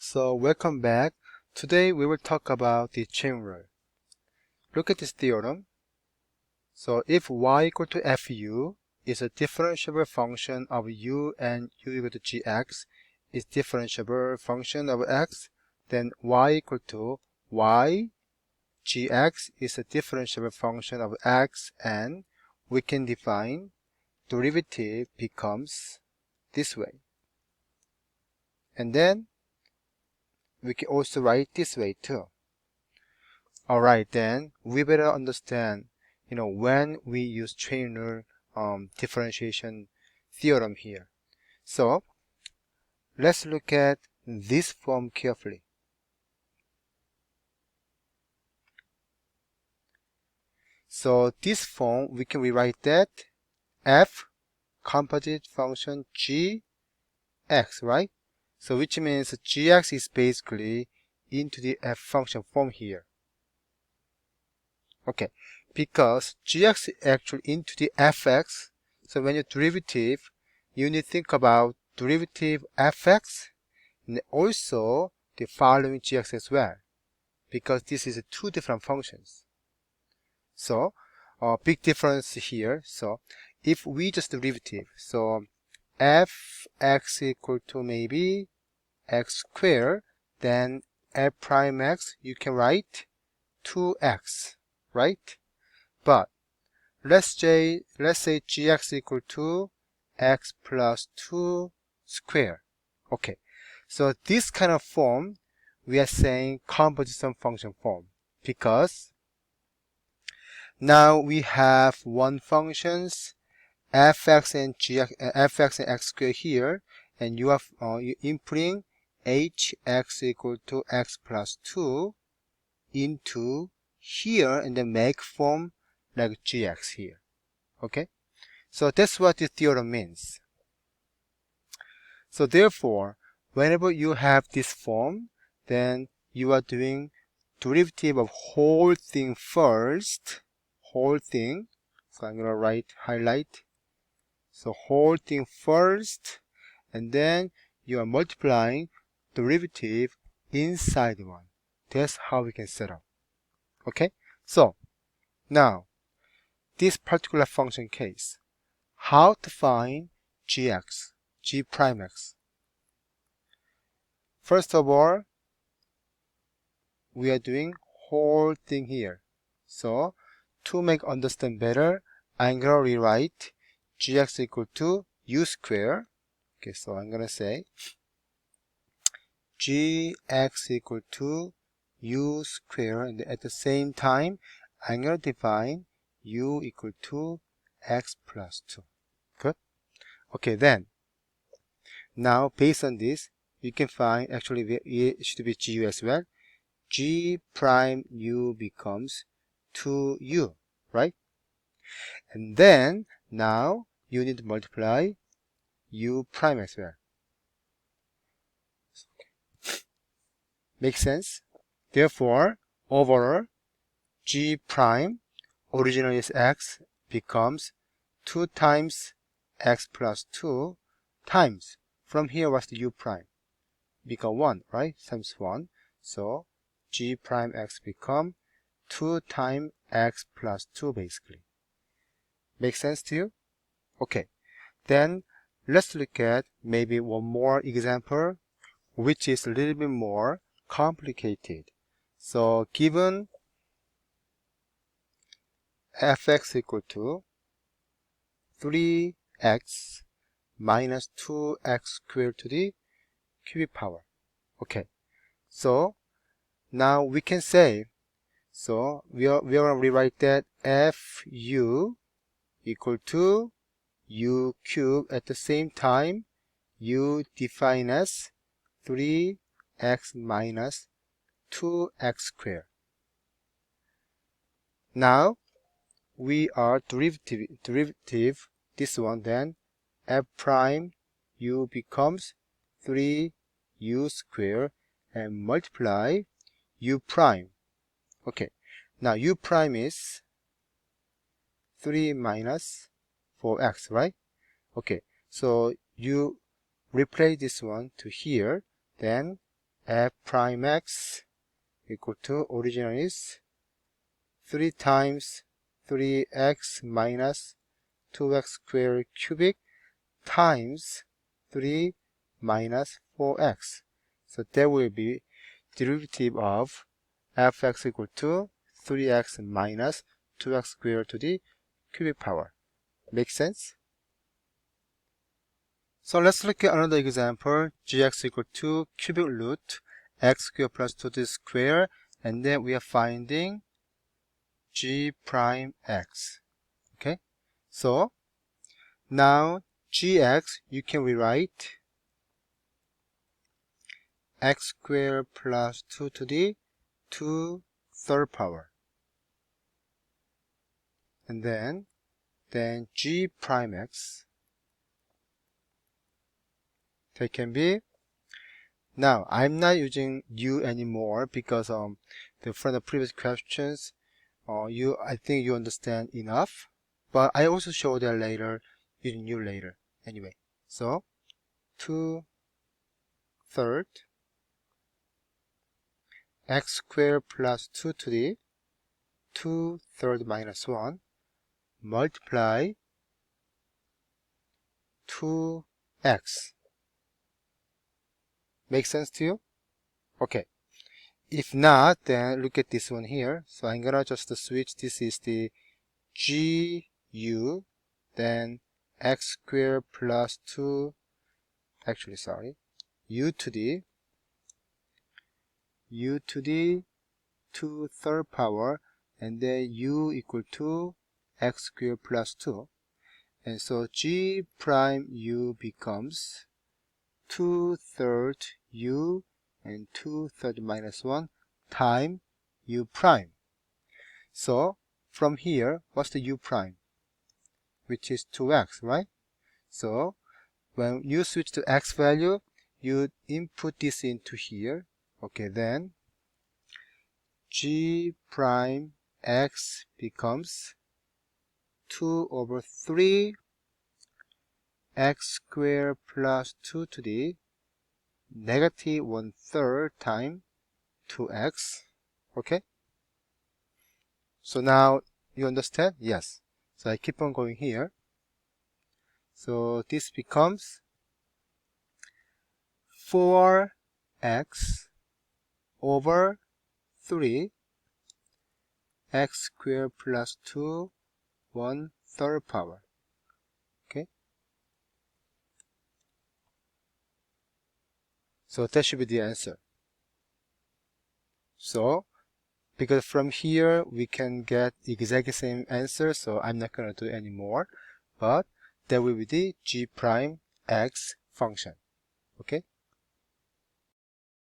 So welcome back. Today we will talk about the chain rule. Look at this theorem. So if y equal to fu is a differentiable function of u and u equal to gx is differentiable function of x, then y equal to y gx is a differentiable function of x, and we can define derivative becomes this way. And then we can also write this way too. Alright, then we better understand, when we use chain rule differentiation theorem here. So let's look at this form carefully. So this form, we can rewrite that f composite function g x, right? So which means gx is basically into the f function form here. Okay, because gx is actually into the fx, so when you derivative, you need to think about derivative fx and also the following gx as well, because this is two different functions. So big difference here. So if we just derivative, so fx equal to maybe x squared, then f prime x you can write 2x, right? But let's say gx equal to x plus 2 squared. Okay, so this kind of form we are saying composition function form, because now we have one functions fx and x squared here, and you are inputting hx equal to x plus 2 into here, and then make form like gx here. Okay, so that's what the theorem means. So therefore, whenever you have this form, then you are doing derivative of whole thing first, whole thing. So I'm gonna highlight. So whole thing first, and then you are multiplying derivative inside one. That's how we can set up. Okay, so now this particular function case, how to find gx, g prime x. First of all, we are doing whole thing here. So to make understand better, I'm gonna rewrite gx equal to u square. Okay, so I'm gonna say gx equal to u square, and at the same time I'm gonna define u equal to x plus 2. Good. Okay, then now based on this, you can find actually it should be gu as well. G prime u becomes 2u, right? And then now you need to multiply u prime as well. Makes sense? Therefore, overall, g prime, originally is x, becomes 2 times x plus 2 times, from here what's the u prime? Become 1, right? Times 1. So g prime x become 2 times x plus 2 basically. Make sense to you? Okay. Then let's look at maybe one more example, which is a little bit more complicated. So given fx equal to 3x minus 2x squared to the cubic power. Okay. So now we can say, so we are going to rewrite that fu equal to u cubed, at the same time u defined as 3x minus 2x squared. Now we are derivative this one, then f prime u becomes 3u squared and multiply u prime. Okay, now u prime is 3 minus 4x, right? Okay, so you replace this one to here, then f prime x equal to, original is 3 times 3x minus 2x squared cubic times 3 minus 4x. So that will be derivative of fx equal to 3x minus 2x squared to the cubic power. Make sense? So let's look at another example. Gx equal to cubic root x squared plus 2t squared, and then we are finding g prime x. Okay, so now gx you can rewrite x squared plus 2 to the 2 third power, and then g prime x, that can be, now I'm not using u anymore because from the previous questions I think you understand enough, but I also show that later using u later anyway. So 2 third x squared plus 2 to the 2 third minus 1 multiply 2x. Make sense to you? Okay. If not, then look at this one here. So I'm gonna just switch. This is the gu, then x squared plus 2, actually sorry, u to the 2 third power, and then u equal to x squared plus 2. And so g prime u becomes 2 third u and 2 third minus 1 time u prime. So from here, what's the u prime? Which is 2x, right? So when you switch to x value, you input this into here. Okay, then g prime x becomes 2 over 3 x squared plus 2 to the negative 1/3 time 2x. Okay, so now you understand? Yes. So I keep on going here. So this becomes 4x over 3 x squared plus 2 1/3 power. Okay, so that should be the answer. So because from here we can get the exact same answer, so I'm not going to do any more, but that will be the g prime x function. Okay,